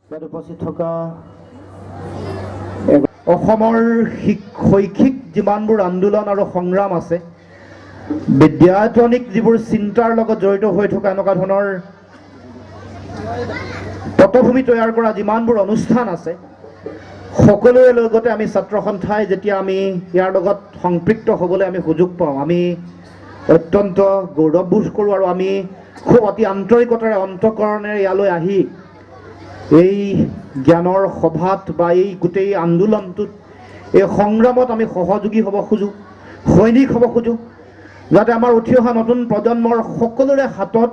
ইয়াত উপস্থিত থকা অসমৰ শৈক্ষিক যিমানবোৰ আন্দোলন আৰু সংগ্ৰাম আছে, বিদ্যায়তনিক যিবোৰ চিন্তাৰ লগত জড়িত হৈ থকা এনেকুৱা ধৰণৰ পটভূমি তৈয়াৰ কৰা যিমানবোৰ অনুষ্ঠান আছে, সকলোৰে লগতে আমি ছাত্ৰ সন্থাই যেতিয়া আমি ইয়াৰ লগত সম্পৃক্ত হ'বলৈ আমি সুযোগ পাওঁ, আমি অত্যন্ত গৌৰৱবোধ কৰোঁ আৰু আমি খুব অতি আন্তৰিকতাৰে অন্তঃকৰণেৰে ইয়ালৈ আহি এই জ্ঞানৰ সভাত বা এই গোটেই আন্দোলনটোত এই সংগ্ৰামত আমি সহযোগী হ'ব খোজোঁ, সৈনিক হ'ব খোজোঁ, যাতে আমাৰ উঠি অহা নতুন প্ৰজন্মৰ সকলোৰে হাতত,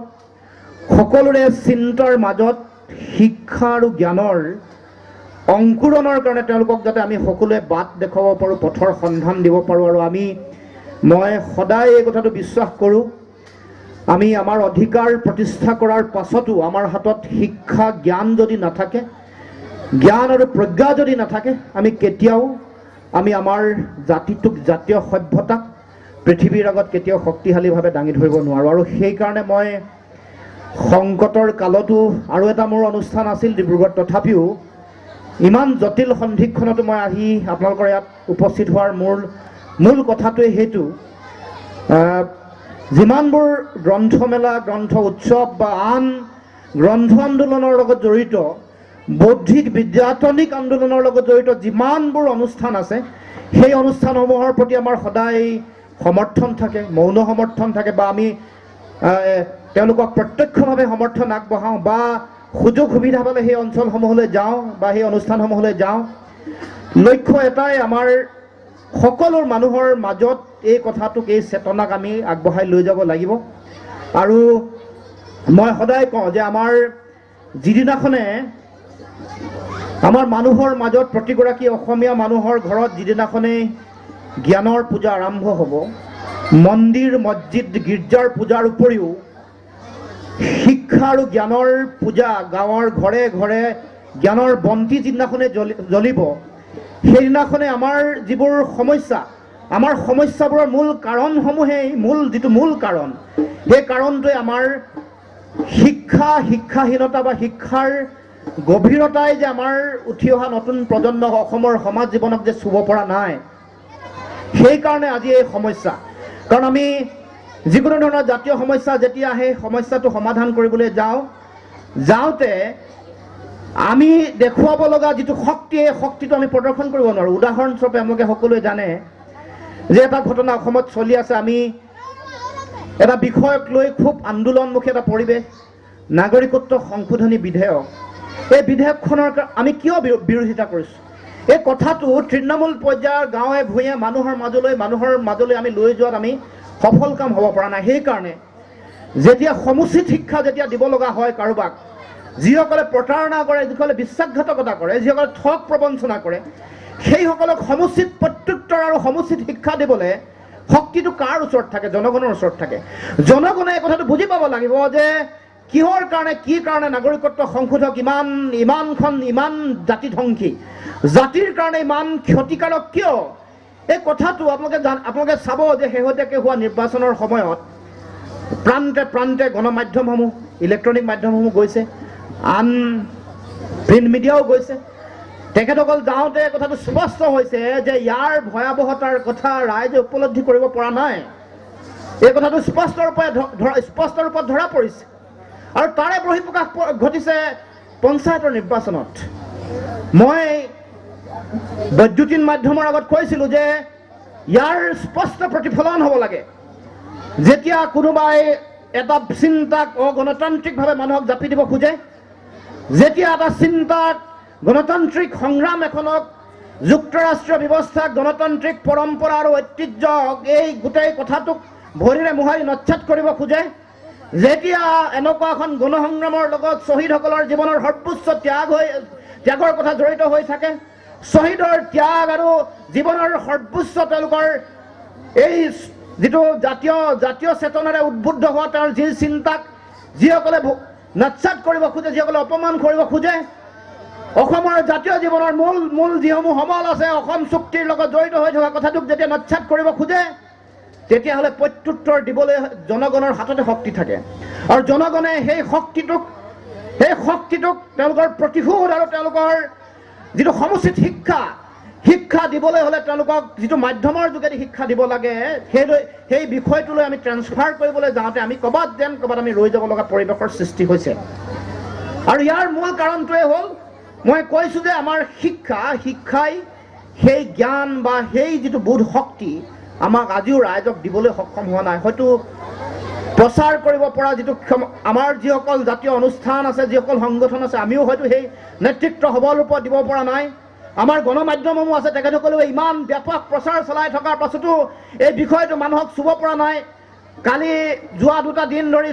সকলোৰে চিন্তাৰ মাজত শিক্ষা আৰু জ্ঞানৰ অংকুৰণৰ কাৰণে তেওঁলোকক যাতে আমি সকলোৱে বাট দেখুৱাব পাৰোঁ, পথৰ সন্ধান দিব পাৰোঁ। আৰু মই সদায় এই কথাটো বিশ্বাস কৰোঁ, আমি আমাৰ অধিকাৰ প্ৰতিষ্ঠা কৰাৰ পাছতো আমাৰ হাতত শিক্ষা জ্ঞান যদি নাথাকে, জ্ঞান আৰু প্ৰজ্ঞা যদি নাথাকে, আমি কেতিয়াও আমাৰ জাতিটোক, জাতীয় সভ্যতাক পৃথিৱীৰ আগত কেতিয়াও শক্তিশালীভাৱে দাঙি ধৰিব নোৱাৰোঁ। আৰু সেইকাৰণে মই সংকটৰ কালতো আৰু এটা মোৰ অনুষ্ঠান আছিল ডিব্ৰুগড়ত, তথাপিও ইমান জটিল সন্ধিক্ষণতো মই আহি আপোনালোকৰ ইয়াত উপস্থিত হোৱাৰ মূল কথাটোৱে সেইটো, যিমানবোৰ গ্ৰন্থমেলা, গ্ৰন্থ উৎসৱ বা আন গ্ৰন্থ আন্দোলনৰ লগত জড়িত, বৌদ্ধিক বিদ্যায়তনিক আন্দোলনৰ লগত জড়িত যিমানবোৰ অনুষ্ঠান আছে, সেই অনুষ্ঠানসমূহৰ প্ৰতি আমাৰ সদায় সমৰ্থন থাকে, মৌন সমৰ্থন থাকে, বা আমি তেওঁলোকক প্ৰত্যক্ষভাৱে সমৰ্থন আগবঢ়াওঁ বা সুযোগ সুবিধা পালে সেই অঞ্চলসমূহলৈ যাওঁ বা সেই অনুষ্ঠানসমূহলৈ যাওঁ। লক্ষ্য এটাই, আমাৰ সকলো মানুহৰ মাজত এই কথাটোক, এই চেতনাক আমি আগবঢ়াই লৈ যাব লাগিব। আৰু মই সদায় কওঁ যে আমাৰ যিদিনাখনে আমাৰ মানুহৰ মাজত, প্ৰতিগৰাকী অসমীয়া মানুহৰ ঘৰত যিদিনাখনে জ্ঞানৰ পূজা আৰম্ভ হ'ব, মন্দিৰ, মছজিদ, গীৰ্জাৰ পূজাৰ উপৰিও শিক্ষা আৰু জ্ঞানৰ পূজা, গাঁৱৰ ঘৰে ঘৰে জ্ঞানৰ বন্তি যিদিনাখনে জ্বলিব, সেইদিনাখনে আমাৰ যিবোৰ সমস্যা, আমাৰ সমস্যাবোৰৰ মূল কাৰণসমূহেই, মূল কাৰণ, সেই কাৰণটোৱে আমাৰ শিক্ষাহীনতা বা শিক্ষাৰ গভীৰতাই যে আমাৰ উঠি অহা নতুন প্ৰজন্মক, অসমৰ সমাজ জীৱনক যে চুব পৰা নাই, সেইকাৰণে আজি এই সমস্যা। কাৰণ আমি যিকোনো ধৰণৰ জাতীয় সমস্যা যেতিয়া সেই সমস্যাটো সমাধান কৰিবলৈ যাওঁতে আমি দেখুৱাব লগা যিটো শক্তি, এই শক্তিটো আমি প্ৰদৰ্শন কৰিব নোৱাৰোঁ। উদাহৰণস্বৰূপে আপোনালোকে সকলোৱে জানে যে এটা ঘটনা অসমত চলি আছে, আমি এটা বিষয়ক লৈ খুব আন্দোলনমুখী এটা পৰিৱেশ, নাগৰিকত্ব সংশোধনী বিধেয়ক। এই বিধেয়কখনৰ আমি কিয় বিৰোধিতা কৰিছোঁ? এই কথাটো তৃণমূল পৰ্যায়ৰ গাঁৱে ভূঞে মানুহৰ মাজলৈ আমি লৈ যোৱাত আমি সফল কাম হ'ব পৰা নাই। সেইকাৰণে যেতিয়া সমুচিত শিক্ষা যেতিয়া দিব লগা হয় কাৰোবাক, যিসকলে প্ৰতাৰণা কৰে, যিসকলে বিশ্বাসঘাতকতা কৰে, যিসকলে ঠগ প্ৰবঞ্চনা কৰে, সেইসকলক সমুচিত প্ৰত্যুত্তৰ আৰু সমুচিত শিক্ষা দিবলৈ শক্তিটো কাৰ ওচৰত থাকে? জনগণৰ ওচৰত থাকে। জনগণে এই কথাটো বুজি পাব লাগিব যে কিহৰ কাৰণে, কি কাৰণে নাগৰিকত্ব সংশোধক ইমান জাতি ধ্বংসী, জাতিৰ কাৰণে ইমান ক্ষতিকাৰক কিয়? এই কথাটো আপোনালোকে চাব যে শেহতীয়াকৈ হোৱা নিৰ্বাচনৰ সময়ত প্ৰান্তে প্ৰান্তে গণমাধ্যমসমূহ, ইলেক্ট্ৰনিক মাধ্যমসমূহ গৈছে, আন প্ৰিণ্ট মিডিয়াও গৈছে। তেখেতসকল যাওঁতে কথাটো স্পষ্ট হৈছে যে ইয়াৰ ভয়াৱহতাৰ কথা ৰাইজে উপলব্ধি কৰিব পৰা নাই। এই কথাটো স্পষ্ট ৰূপত ধৰা পৰিছে। আৰু তাৰে বহিঃপ্ৰকাশ ঘটিছে পঞ্চায়তৰ নিৰ্বাচনত। মই বৈদ্যুতিন মাধ্যমৰ আগত কৈছিলোঁ যে ইয়াৰ স্পষ্ট প্ৰতিফলন হ'ব লাগে। যেতিয়া কোনোবাই এটা চিন্তাক অগণতান্ত্ৰিকভাৱে মানুহক জাপি দিব খোজে, যেতিয়া এটা চিন্তাক, গণতান্ত্ৰিক সংগ্ৰাম এখনক, যুক্তৰাষ্ট্ৰীয় ব্যৱস্থাক, গণতান্ত্ৰিক পৰম্পৰা আৰু ঐতিহ্যক, এই গোটেই কথাটোক ভৰিৰে মোহাৰি নচ্ছাত কৰিব খোজে, যেতিয়া এনেকুৱা এখন গণসংগ্ৰামৰ লগত শ্বহীদসকলৰ জীৱনৰ সৰ্বোচ্চ ত্যাগৰ কথা জড়িত হৈ থাকে, শ্বহীদৰ ত্যাগ আৰু জীৱনৰ সৰ্বোচ্চ তেওঁলোকৰ এই যিটো জাতীয় চেতনাৰে উদ্বুদ্ধ হোৱা তেওঁৰ যি চিন্তাক যিসকলে নচ্ছাত কৰিব খোজে, যিসকলে অপমান কৰিব খোজে, অসমৰ জাতীয় জীৱনৰ মূল যিসমূহ সমল আছে, অসম চুক্তিৰ লগত জড়িত হৈ থকা কথাটোক যেতিয়া নচ্ছাত কৰিব খোজে, তেতিয়াহ'লে প্ৰত্যুত্তৰ দিবলৈ জনগণৰ হাততে শক্তি থাকে। আৰু জনগণে সেই শক্তিটোক সেই শক্তিটোক তেওঁলোকৰ প্ৰতিশোধ আৰু তেওঁলোকৰ যিটো সমুচিত শিক্ষা দিবলৈ হ'লে তেওঁলোকক যিটো মাধ্যমৰ যোগেদি শিক্ষা দিব লাগে সেই বিষয়টোলৈ আমি ট্ৰেন্সফাৰ কৰিবলৈ যাওঁতে আমি ক'ৰবাত আমি ৰৈ যাব লগা পৰিৱেশৰ সৃষ্টি হৈছে। আৰু ইয়াৰ মূল কাৰণটোৱে হ'ল মই কৈছোঁ যে আমাৰ শিক্ষাই সেই জ্ঞান বা সেই যিটো বোধ শক্তি আমাক আজিও ৰাইজক দিবলৈ সক্ষম হোৱা নাই। হয়তো প্ৰচাৰ কৰিব পৰা যিটো আমাৰ যিসকল জাতীয় অনুষ্ঠান আছে, যিসকল সংগঠন আছে, আমিও হয়তো সেই নেতৃত্ব সবল ৰূপত দিব পৰা নাই। আমাৰ গণমাধ্যমসমূহ আছে, তেখেতসকলেও ইমান ব্যাপক প্ৰচাৰ চলাই থকাৰ পাছতো এই বিষয়টো মানুহক চুব পৰা নাই। কালি যোৱা 2টা দিন ধৰি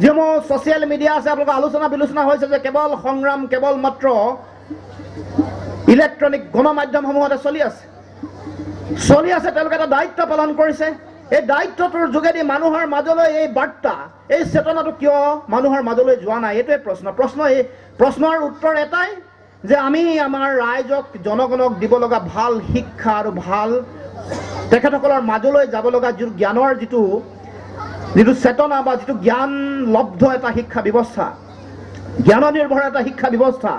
যিসমূহ ছ'চিয়েল মিডিয়া আছে আপোনালোকৰ আলোচনা বিলোচনা হৈছে যে কেৱল সংগ্ৰাম কেৱল মাত্ৰ ইলেক্ট্ৰনিক গণমাধ্যমসমূহতে চলি আছে। তেওঁলোকে এটা দায়িত্ব পালন কৰিছে। এই দায়িত্বটোৰ যোগেদি মানুহৰ মাজলৈ এই বাৰ্তা, এই চেতনাটো কিয় মানুহৰ মাজলৈ যোৱা নাই? এইটোৱে প্ৰশ্নৰ উত্তৰ এটাই যে আমি আমাৰ ৰাইজক জনগণক দিব লগা ভাল শিক্ষা আৰু ভাল তেখেতসকলৰ মাজলৈ যাব লগা যিটো জ্ঞানৰ যিটো চেতনা বা যিটো জ্ঞান লব্ধ এটা শিক্ষা ব্যৱস্থা, জ্ঞান নিৰ্ভৰ এটা শিক্ষা ব্যৱস্থা,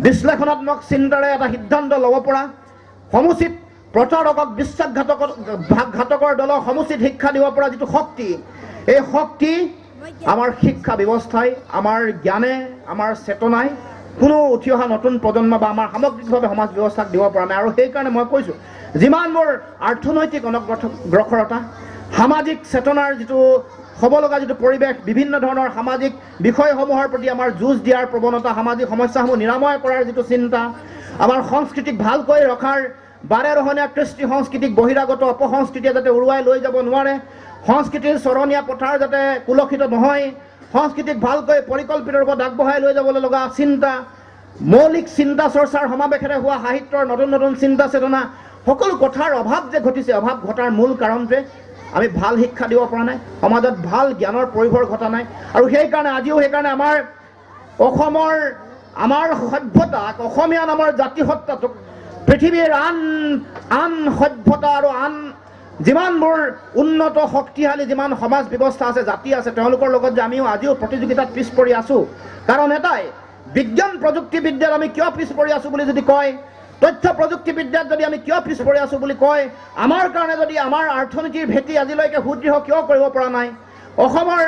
বিশ্লেষণাত্মক চিন্তাৰে এটা সিদ্ধান্ত ল'ব পৰা, সমুচিত প্ৰচাৰকক বিশ্বাসঘাতকৰ দলক সমুচিত শিক্ষা দিব পৰা যিটো শক্তি, এই শক্তি আমাৰ শিক্ষা ব্যৱস্থাই, আমাৰ জ্ঞানে, আমাৰ চেতনাই কোনো উঠি অহা নতুন প্ৰজন্ম বা আমাৰ সামগ্ৰিকভাৱে সমাজ ব্যৱস্থাক দিব পৰা নাই। আৰু সেইকাৰণে মই কৈছোঁ, যিমানবোৰ অৰ্থনৈতিক অনগ্ৰসৰতা, সামাজিক চেতনাৰ যিটো হ'ব লগা যিটো পৰিৱেশ, বিভিন্ন ধৰণৰ সামাজিক বিষয়সমূহৰ প্ৰতি আমাৰ যুঁজ দিয়াৰ প্ৰৱণতা, সামাজিক সমস্যাসমূহ নিৰাময় কৰাৰ যিটো চিন্তা, আমাৰ সংস্কৃতিক ভালকৈ ৰখাৰ বাৰেৰহণীয়া কৃষ্টি সংস্কৃতিক বহিৰাগত অপসংস্কৃতিয়ে যাতে উৰুৱাই লৈ যাব নোৱাৰে, সংস্কৃতিৰ চৰণীয়া পথাৰ যাতে কুলসিত নহয়, সংস্কৃতিক ভালকৈ পৰিকল্পিত ৰূপত আগবঢ়াই লৈ যাবলৈ লগা চিন্তা, মৌলিক চিন্তা চৰ্চাৰ সমাৱেশেৰে হোৱা সাহিত্যৰ নতুন চিন্তা চেতনা, সকলো কথাৰ অভাৱ যে ঘটিছে, অভাৱ ঘটাৰ মূল কাৰণটোৱে আমি ভাল শিক্ষা দিব পৰা নাই, সমাজত ভাল জ্ঞানৰ পৰিভৰ ঘটা নাই। আৰু সেইকাৰণে আমাৰ অসমৰ আমাৰ সভ্যতাক, অসমীয়া নামৰ জাতিসত্তাটোক পৃথিৱীৰ আন সভ্যতা আৰু আন যিমানবোৰ উন্নত শক্তিশালী যিমান সমাজ ব্যৱস্থা আছে, জাতি আছে, তেওঁলোকৰ লগত যে আমিও আজিও প্ৰতিযোগিতাত পিছ পৰি আছোঁ। কাৰণ এটাই, বিজ্ঞান প্ৰযুক্তিবিদ্যাত আমি কিয় পিছ পৰি আছোঁ বুলি যদি কয়, তথ্য প্ৰযুক্তিবিদ্যাত যদি আমি কিয় পিছ পৰি আছোঁ বুলি কয়, আমাৰ কাৰণে যদি আমাৰ অৰ্থনীতিৰ ভেটি আজিলৈকে সুদৃঢ় কিয় কৰিব পৰা নাই, অসমৰ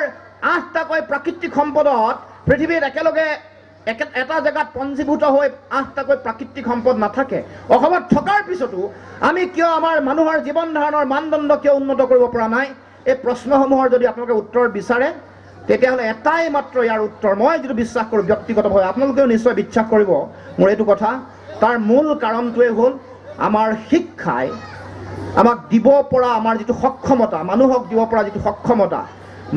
8টাকৈ প্ৰাকৃতিক সম্পদত পৃথিৱীত একেলগে এটা জেগাত পঞ্জীভূত হৈ 8টাকৈ প্ৰাকৃতিক সম্পদ নাথাকে, অসমত থকাৰ পিছতো আমি কিয় আমাৰ মানুহৰ জীৱন ধাৰণৰ মানদণ্ড কিয় উন্নত কৰিব পৰা নাই? এই প্ৰশ্নসমূহৰ যদি আপোনালোকে উত্তৰ বিচাৰে, তেতিয়াহ'লে এটাই মাত্ৰ ইয়াৰ উত্তৰ, মই যিটো বিশ্বাস কৰোঁ ব্যক্তিগতভাৱে, আপোনালোকেও নিশ্চয় বিশ্বাস কৰিব মোৰ এইটো কথা, তাৰ মূল কাৰণটোৱে হ'ল আমাৰ শিক্ষাই আমাক দিব পৰা আমাৰ যিটো সক্ষমতা, মানুহক দিব পৰা যিটো সক্ষমতা,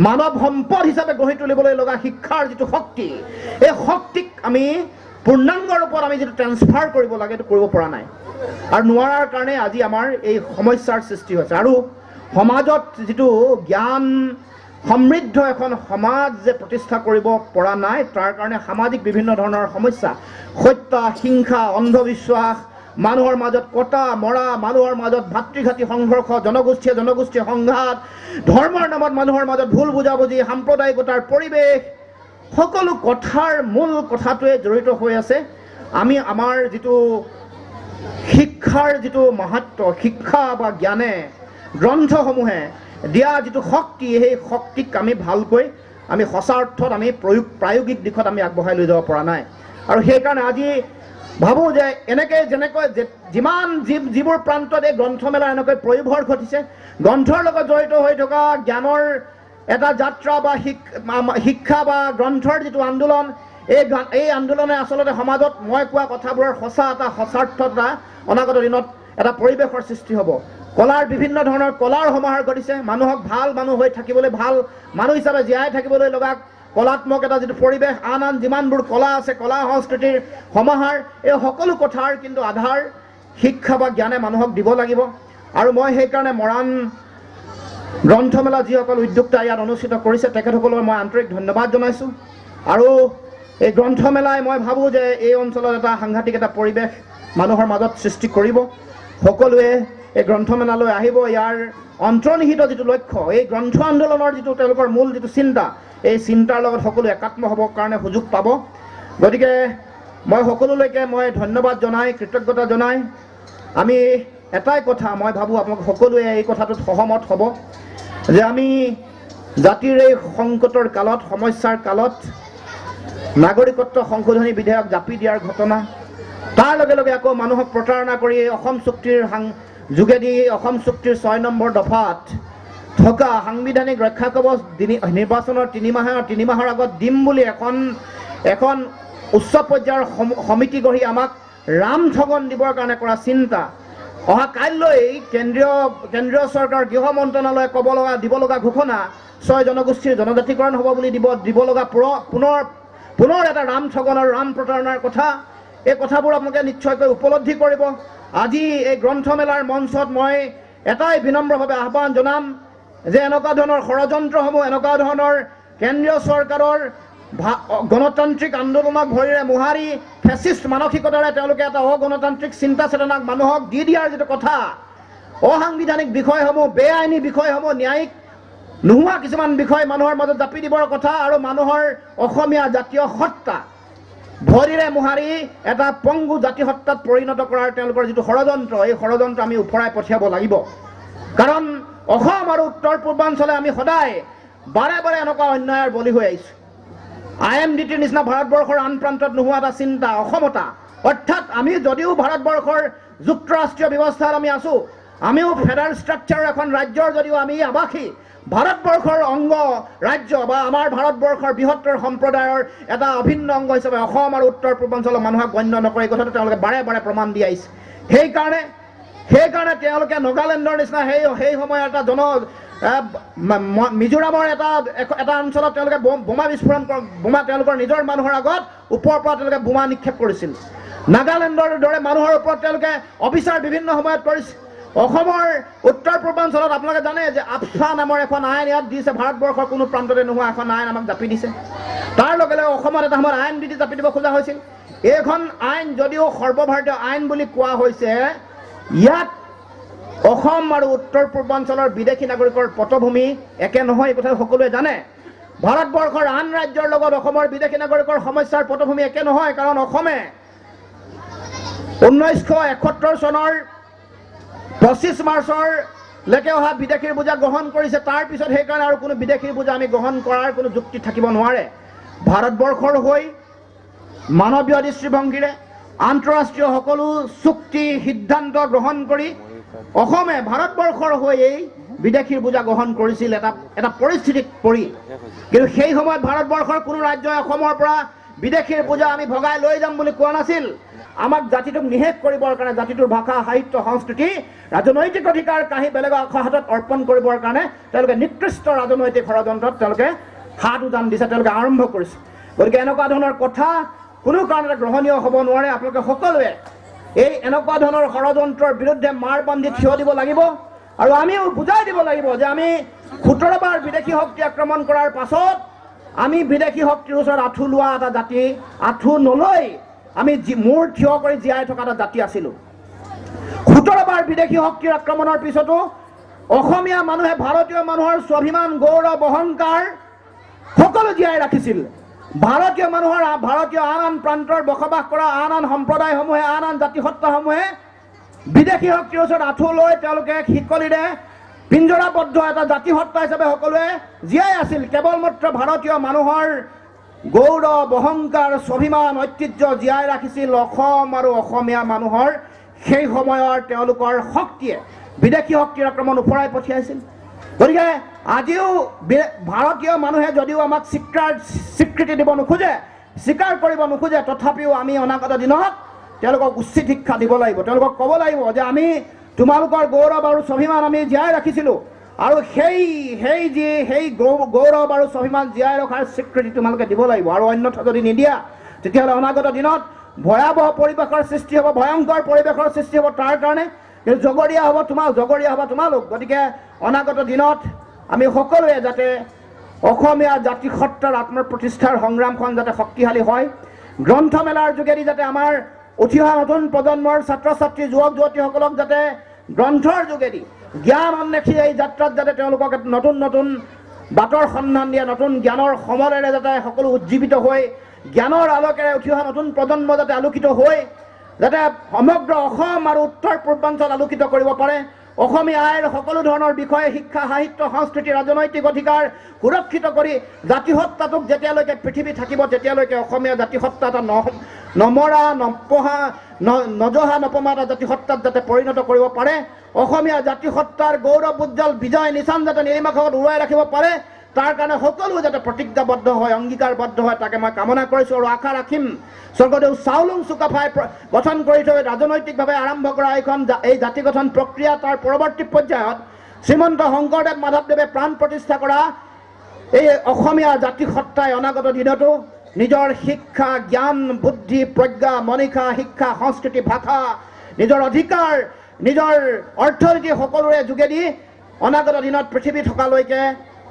মানৱ সম্পদ হিচাপে গঢ়ি তুলিবলৈ লগা শিক্ষাৰ যিটো শক্তি, এই শক্তিক আমি পূৰ্ণাংগ ৰূপত আমি যিটো ট্ৰেন্সফাৰ কৰিব লাগে, এইটো কৰিব পৰা নাই। আৰু নোৱাৰাৰ কাৰণে আজি আমাৰ এই সমস্যাৰ সৃষ্টি হৈছে। আৰু সমাজত যিটো জ্ঞান সমৃদ্ধ এখন সমাজ যে প্ৰতিষ্ঠা কৰিব পৰা নাই, তাৰ কাৰণে সামাজিক বিভিন্ন ধৰণৰ সমস্যা, হত্যা, হিংসা, অন্ধবিশ্বাস, মানুহৰ মাজত কটা মৰা, মানুহৰ মাজত ভাতৃঘাতী সংঘৰ্ষ, জনগোষ্ঠীয় সংঘাত, ধৰ্মৰ নামত মানুহৰ মাজত ভুল বুজাবুজি, সাম্প্ৰদায়িকতাৰ পৰিৱেশ, সকলো কথাৰ মূল কথাটোৱে জড়িত হৈ আছে আমি আমাৰ যিটো শিক্ষাৰ যিটো মাহাত্ম্য, শিক্ষা বা জ্ঞানে গ্ৰন্থসমূহে দিয়া যিটো শক্তি, সেই শক্তিক আমি ভালকৈ আমি সঁচা অৰ্থত আমি প্ৰায়োগিক দিশত আমি আগবঢ়াই লৈ যাব পৰা নাই। আৰু সেইকাৰণে আজি ভাবোঁ যে যেনেকৈ যিবোৰ প্ৰান্তত এই গ্ৰন্থমেলা এনেকৈ প্ৰয়োভৰ ঘটিছে, গ্ৰন্থৰ লগত জড়িত হৈ থকা জ্ঞানৰ এটা যাত্ৰা বা শিক্ষা বা গ্ৰন্থৰ যিটো আন্দোলন, এই আন্দোলনে আচলতে সমাজত মই কোৱা কথাবোৰৰ সঁচাৰ্থতা অনাগত দিনত এটা পৰিৱেশৰ সৃষ্টি হ'ব। কলাৰ বিভিন্ন ধৰণৰ কলাৰ সমাহাৰ ঘটিছে, মানুহক ভাল মানুহ হৈ থাকিবলৈ, ভাল মানুহ হিচাপে জীয়াই থাকিবলৈ লগা কলাত্মক এটা যিটো পৰিৱেশ, আন যিমানবোৰ কলা আছে, কলা সংস্কৃতিৰ সমাহাৰ, এই সকলো কথাৰ কিন্তু আধাৰ শিক্ষা বা জ্ঞানে মানুহক দিব লাগিব। আৰু মই সেইকাৰণে মৰাণ গ্ৰন্থমেলা যিসকল উদ্যোক্তা ইয়াত অনুষ্ঠিত কৰিছে, তেখেতসকলৰ মই আন্তৰিক ধন্যবাদ জনাইছোঁ। আৰু এই গ্ৰন্থমেলাই মই ভাবোঁ যে এই অঞ্চলত এটা সাংঘাতিক এটা পৰিৱেশ মানুহৰ মাজত সৃষ্টি কৰিব। সকলোৱে এই গ্ৰন্থমেলালৈ আহিব। ইয়াৰ অন্তৰ্নিহিত যিটো লক্ষ্য, এই গ্ৰন্থ আন্দোলনৰ যিটো তেওঁলোকৰ মূল যিটো চিন্তা, এই চিন্তাৰ লগত সকলো একাত্ম হ'বৰ কাৰণে সুযোগ পাব। গতিকে মই সকলোলৈকে মই ধন্যবাদ জনাই কৃতজ্ঞতা জনাই আমি এটাই কথা মই ভাবোঁ আপোনালোক সকলোৱে এই কথাটোত সহমত হ'ব যে আমি জাতিৰ এই সংকটৰ কালত সমস্যাৰ কালত নাগৰিকত্ব সংশোধনী বিধেয়ক জাপি দিয়াৰ ঘটনা তাৰ লগে লগে আকৌ মানুহক প্ৰতাৰণা কৰি অসম চুক্তিৰ যোগেদি অসম চুক্তিৰ 6 নম্বৰ দফাত থকা সাংবিধানিক ৰক্ষা কৱচ নিৰ্বাচনৰ 3 মাহৰ আগত দিম বুলি এখন উচ্চ পৰ্যায়ৰ সমিতি গঢ়ি আমাক ৰামঠগন দিবৰ কাৰণে কৰা চিন্তা অহা কাইলৈ কেন্দ্ৰীয় চৰকাৰ গৃহ মন্ত্ৰণালয়ে দিব লগা ঘোষণা 6 জনগোষ্ঠীৰ জনজাতিকৰণ হ'ব বুলি দিব লগা পুনৰ এটা ৰামঠগন আৰু ৰাম প্ৰতাৰণাৰ কথা এই কথাবোৰ আপোনালোকে নিশ্চয়কৈ উপলব্ধি কৰিব। আজি এই গ্ৰন্থমেলাৰ মঞ্চত মই এটাই বিনম্ৰভাৱে আহ্বান জনাম যে এনেকুৱা ধৰণৰ ষড়যন্ত্ৰসমূহ এনেকুৱা ধৰণৰ কেন্দ্ৰীয় চৰকাৰৰ গণতান্ত্ৰিক আন্দোলনক ভৰিৰে মোহাৰি ফেচিষ্ট মানসিকতাৰে তেওঁলোকে এটা অগণতান্ত্ৰিক চিন্তা চেতনাক মানুহক দি দিয়াৰ যিটো কথা অসাংবিধানিক বিষয়সমূহ বেআইনী বিষয়সমূহ ন্যায়িক নোহোৱা কিছুমান বিষয় মানুহৰ মাজত জাপি দিবৰ কথা আৰু মানুহৰ অসমীয়া জাতীয় সত্তা ভৰিৰে মোহাৰি এটা পংগু জাতি সত্তাত পৰিণত কৰাৰ তেওঁলোকৰ যিটো ষড়যন্ত্ৰ এই ষড়যন্ত্ৰ আমি উফৰাই পঠিয়াব লাগিব। কাৰণ অসম আৰু উত্তৰ পূৰ্বাঞ্চলে আমি সদায় বাৰে বাৰে এনেকুৱা অন্যায়ৰ বলি হৈ আহিছোঁ। IMDTৰ নিচিনা ভাৰতবৰ্ষৰ আন প্ৰান্তত নোহোৱা এটা চিন্তা অসমতা অৰ্থাৎ আমি যদিও ভাৰতবৰ্ষৰ যুক্তৰাষ্ট্ৰীয় ব্যৱস্থাত আমি আছোঁ আমিও ফেডাৰেল ষ্ট্ৰাকচাৰ এখন ৰাজ্যৰ যদিও আমি আৱাসী ভাৰতবৰ্ষৰ অংগ ৰাজ্য বা আমাৰ ভাৰতবৰ্ষৰ বৃহত্তৰ সম্প্ৰদায়ৰ এটা অভিন্ন অংগ হিচাপে অসম আৰু উত্তৰ পূৰ্বাঞ্চলৰ মানুহক গণ্য নকৰে এই কথাটো তেওঁলোকে বাৰে বাৰে প্ৰমাণ দি আহিছে। সেইকাৰণে তেওঁলোকে নাগালেণ্ডৰ নিচিনা সেই সময়ৰ এটা মিজোৰামৰ এটা অঞ্চলত তেওঁলোকে বোমা বিস্ফোৰণ বোমা তেওঁলোকৰ নিজৰ মানুহৰ আগত ওপৰৰ পৰা তেওঁলোকে বোমা নিক্ষেপ কৰিছিল। নাগালেণ্ডৰ দৰে মানুহৰ ওপৰত তেওঁলোকে অবিচাৰ বিভিন্ন সময়ত কৰিছে। অসমৰ উত্তৰ পূৰ্বাঞ্চলত আপোনালোকে জানে যে আফা নামৰ এখন আইন ইয়াত দিছে ভাৰতবৰ্ষৰ কোনো প্ৰান্ততে নোহোৱা এখন আইন আমাক জাপি দিছে। তাৰ লগে লগে অসমত এটা সময়ত IMDT জাপি দিব খোজা হৈছিল। এইখন আইন যদিও সৰ্বভাৰতীয় আইন বুলি কোৱা হৈছে ইয়াত অসম আৰু উত্তৰ পূৰ্বাঞ্চলৰ বিদেশী নাগৰিকৰ পটভূমি একে নহয় এই কথা সকলোৱে জানে। ভাৰতবৰ্ষৰ আন ৰাজ্যৰ লগত অসমৰ বিদেশী নাগৰিকৰ সমস্যাৰ পটভূমি একে নহয় কাৰণ অসমে 1971 চনৰ 25 মাৰ্চলৈকে অহা বিদেশীৰ বোজা গ্ৰহণ কৰিছে। তাৰ পিছত সেইকাৰণে আৰু কোনো বিদেশীৰ বোজা আমি গ্ৰহণ কৰাৰ কোনো যুক্তি থাকিব নোৱাৰে। ভাৰতবৰ্ষৰ হৈ মানৱীয় দৃষ্টিভংগীৰে আন্তঃৰাষ্ট্ৰীয় সকলো চুক্তি সিদ্ধান্ত গ্ৰহণ কৰি অসমে ভাৰতবৰ্ষৰ হৈ এই বিদেশীৰ বোজা গ্ৰহণ কৰিছিল এটা পৰিস্থিতিত পৰি। কিন্তু সেই সময়ত ভাৰতবৰ্ষৰ কোনো ৰাজ্যই অসমৰ পৰা বিদেশীৰ বোজা আমি ভগাই লৈ যাম বুলি কোৱা নাছিল। আমাক জাতিটোক নিষেধ কৰিবৰ কাৰণে জাতিটোৰ ভাষা সাহিত্য সংস্কৃতি ৰাজনৈতিক অধিকাৰ কাহি বেলেগৰ হাতত অৰ্পণ কৰিবৰ কাৰণে তেওঁলোকে নিকৃষ্ট ৰাজনৈতিক ষড়যন্ত্ৰত তেওঁলোকে হাত উজান দিছে তেওঁলোকে আৰম্ভ কৰিছে। গতিকে এনেকুৱা ধৰণৰ কথা কোনো কাৰণতে গ্ৰহণীয় হ'ব নোৱাৰে। আপোনালোকে সকলোৱে এই এনেকুৱা ধৰণৰ ষড়যন্ত্ৰৰ বিৰুদ্ধে মাৰ বান্ধি থিয় দিব লাগিব আৰু আমিও বুজাই দিব লাগিব যে আমি 17 বাৰ বিদেশী শক্তি আক্ৰমণ কৰাৰ পাছত আমি বিদেশী শক্তিৰ ওচৰত আঁঠু লোৱা এটা জাতি আঁঠু নলৈ আমি মূৰ থিয় কৰি জীয়াই থকা এটা জাতি আছিলোঁ। 17 বাৰ বিদেশী শক্তিৰ আক্ৰমণৰ পিছতো অসমীয়া মানুহে ভাৰতীয় মানুহৰ স্বাভিমান গৌৰৱ অহংকাৰ সকলো জীয়াই ৰাখিছিল। ভাৰতীয় মানুহৰ ভাৰতীয় আন প্ৰান্তৰ বসবাস কৰা আন সম্প্ৰদায়সমূহে আন জাতিসত্তাসমূহে বিদেশী শক্তিৰ ওচৰত আঁঠু লৈ তেওঁলোকে শিকলিৰে পিঞ্জৰাবদ্ধ এটা জাতিসত্তা হিচাপে সকলোৱে জীয়াই আছিল। কেৱল মাত্ৰ ভাৰতীয় মানুহৰ গৌৰৱ অহংকাৰ স্বাভিমান ঐতিহ্য জীয়াই ৰাখিছিল অসম আৰু অসমীয়া মানুহৰ সেই সময়ৰ তেওঁলোকৰ শক্তিয়ে বিদেশী শক্তিৰ আক্ৰমণ উফৰাই পঠিয়াইছিল। গতিকে আজিও ভাৰতীয় মানুহে যদিও আমাক স্বীকৃতি দিব নোখোজে স্বীকাৰ কৰিব নোখোজে তথাপিও আমি অনাগত দিনত তেওঁলোকক উচিত শিক্ষা দিব লাগিব। তেওঁলোকক ক'ব লাগিব যে আমি তোমালোকৰ গৌৰৱ আৰু স্বাভিমান আমি জীয়াই ৰাখিছিলোঁ আৰু সেই গৌৰৱ আৰু স্বাভিমান জীয়াই ৰখাৰ স্বীকৃতি তোমালোকে দিব লাগিব আৰু অন্যথা যদি নিদিয়া তেতিয়াহ'লে অনাগত দিনত ভয়াৱহ পৰিৱেশৰ সৃষ্টি হ'ব ভয়ংকৰ পৰিৱেশৰ সৃষ্টি হ'ব। তাৰ কাৰণে জগৰীয়া হ'ব তোমালোক। গতিকে অনাগত দিনত আমি সকলোৱে যাতে অসমীয়া জাতিসত্তাৰ আত্মপ্ৰতিষ্ঠাৰ সংগ্ৰামখন যাতে শক্তিশালী হয় গ্ৰন্থমেলাৰ যোগেদি যাতে আমাৰ উঠি অহা নতুন প্ৰজন্মৰ ছাত্ৰ ছাত্ৰী যুৱক যুৱতীসকলক যাতে গ্ৰন্থৰ যোগেদি জ্ঞান অন্বেষী এই যাত্ৰাত যাতে তেওঁলোকক নতুন নতুন বাটৰ সন্ধান দিয়া, নতুন জ্ঞানৰ সমলেৰে যাতে সকলো উজ্জীৱিত হৈ জ্ঞানৰ আলোকেৰে উঠি অহা নতুন প্ৰজন্ম যাতে আলোকিত হৈ যাতে সমগ্ৰ অসম আৰু উত্তৰ পূৰ্বাঞ্চল আলোকিত কৰিব পাৰে। অসমীয়া আইৰ সকলো ধৰণৰ বিষয়ে শিক্ষা, সাহিত্য, সংস্কৃতি, ৰাজনৈতিক অধিকাৰ সুৰক্ষিত কৰি জাতিসত্তাটোক যেতিয়ালৈকে পৃথিৱী থাকিব তেতিয়ালৈকে অসমীয়া জাতিসত্তা এটা নমৰা, নজহা, নপমা এটা জাতিসত্তাত যাতে পৰিণত কৰিব পাৰে। অসমীয়া জাতিসত্তাৰ গৌৰৱ উজ্জ্বল বিজয় নিচান যাতে নীলিমাখত উৰুৱাই ৰাখিব পাৰে, তাৰ কাৰণে সকলো যাতে প্ৰতিজ্ঞাবদ্ধ হয়, অংগীকাৰবদ্ধ হয়, তাকে মই কামনা কৰিছোঁ আৰু আশা ৰাখিম স্বৰ্গদেউ চাওলুং চুকাফাই গঠন কৰি থৈ ৰাজনৈতিকভাৱে আৰম্ভ কৰা এই জাতি গঠন প্ৰক্ৰিয়া তাৰ পৰৱৰ্তী পৰ্যায়ত শ্ৰীমন্ত শংকৰদেৱ মাধৱদেৱে প্ৰাণ প্ৰতিষ্ঠা কৰা এই অসমীয়া জাতিসত্তাই অনাগত দিনতো নিজৰ শিক্ষা, জ্ঞান, বুদ্ধি, প্ৰজ্ঞা, মনীষা, শিক্ষা, সংস্কৃতি, ভাষা, নিজৰ অধিকাৰ, নিজৰ অৰ্থনীতি সকলোৰে যোগেদি অনাগত দিনত পৃথিৱী থকালৈকে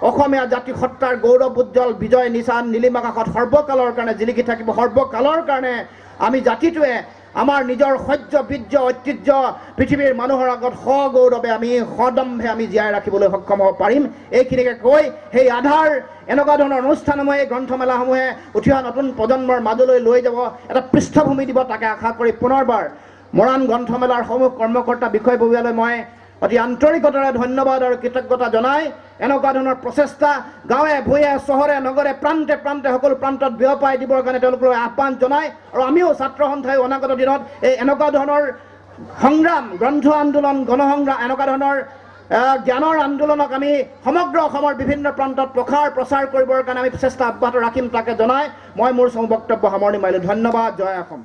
অসমীয়া জাতিসত্তাৰ গৌৰৱ উজ্জ্বল বিজয় নিচান নীলিমাকাশত সৰ্বকালৰ কাৰণে জিলিকি থাকিব। সৰ্বকালৰ কাৰণে আমি জাতিটোৱে আমাৰ নিজৰ সহ্য, বীৰ্য, ঐতিহ্য পৃথিৱীৰ মানুহৰ আগত সগৌৰৱে আমি সদম্ভে আমি জীয়াই ৰাখিবলৈ সক্ষম হ'ব পাৰিম। এইখিনিকে কৈ সেই আধাৰ এনেকুৱা ধৰণৰ অনুষ্ঠানসমূহে, গ্ৰন্থমেলাসমূহে উঠি অহা নতুন প্ৰজন্মৰ মাজলৈ লৈ যাব, এটা পৃষ্ঠভূমি দিব, তাকে আশা কৰি পুনৰবাৰ মৰাণ গ্ৰন্থমেলাৰ সমূহ কৰ্মকৰ্তা বিষয়ববীয়ালৈ মই অতি আন্তৰিকতাৰে ধন্যবাদ আৰু কৃতজ্ঞতা জনাই এনেকুৱা ধৰণৰ প্ৰচেষ্টা গাঁৱে ভূঞে চহৰে নগৰে প্ৰান্তে প্ৰান্তে সকলো প্ৰান্তত বিয়পাই দিবৰ কাৰণে তেওঁলোকলৈ আহ্বান জনাই আৰু আমিও ছাত্ৰ সন্থাই অনাগত দিনত এই এনেকুৱা ধৰণৰ সংগ্ৰাম, গ্ৰন্থ আন্দোলন, গণসংগ্ৰাম, এনেকুৱা ধৰণৰ জ্ঞানৰ আন্দোলনক আমি সমগ্ৰ অসমৰ বিভিন্ন প্ৰান্তত প্ৰচাৰ কৰিবৰ কাৰণে আমি চেষ্টা অব্যাহত ৰাখিম, তাকে জনাই মই মোৰ বক্তব্য সামৰণি মাৰিলোঁ। ধন্যবাদ। জয় অসম।